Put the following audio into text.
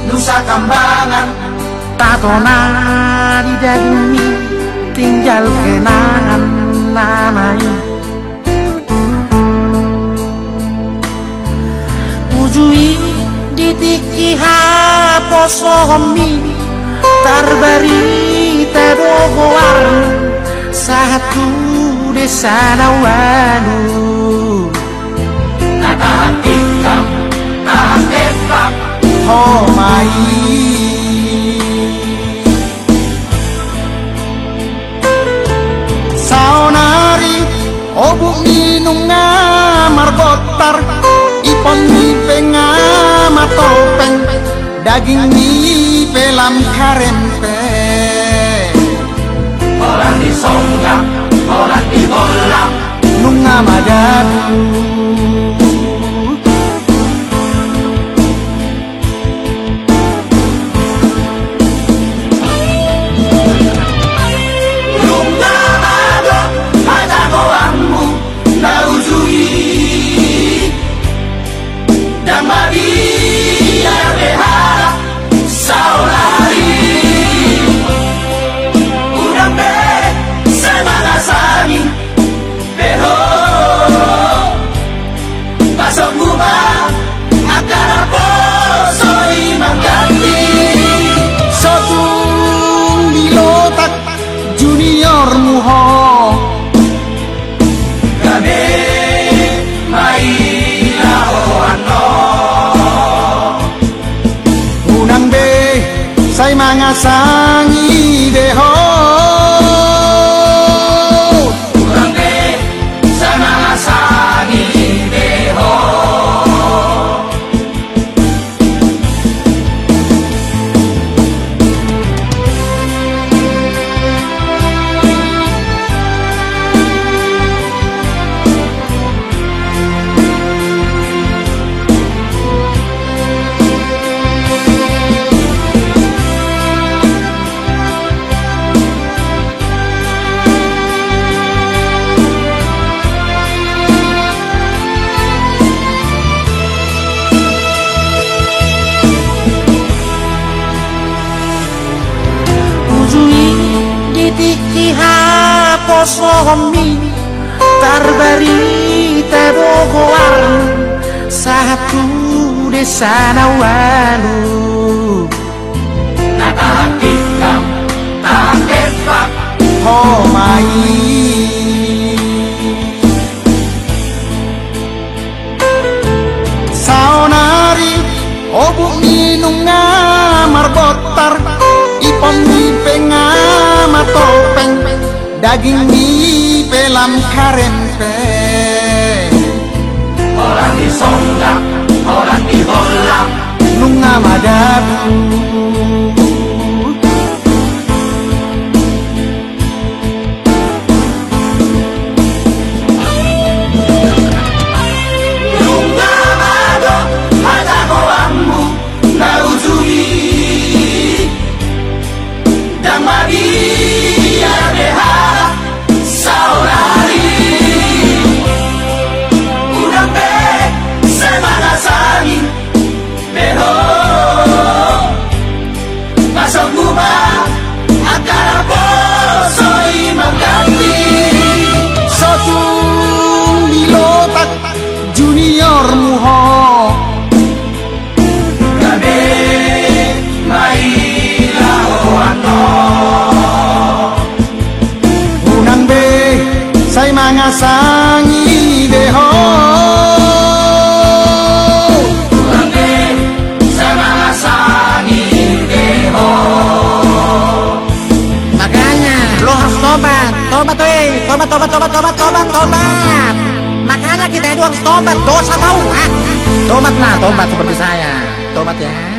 Nusa Kambangan. Tatona di daging tinggal kenangan namanya. Ujui di tiki haposomi tarbari tebogoar satu desa nawanu. Natahan ikam, tahan efak, Homai saonari obuk minum ngamar botar ipon nipe ngamar topeng daging nipe lam karempe. orang disonggak, orang digolak, Nunga madadu say mga sangi deho kurang be sa mga sangi deho. tiki haposomi tarbari tebogoar satu desa nawanu. Natahan ikam, tahan efak, Homai saonari obuk minum ngamar botar ipon nipe ngamar topeng daging nipe lam karempe. orang disonggak, orang digolak, Nunga madadu junior muho gabe maila hoano. unang be say mga sangi deho kurang be sa mga sangi deho. makanya lo harus tobat makanya kita itu harus tobat dosa tahu tobat seperti saya tobat ya.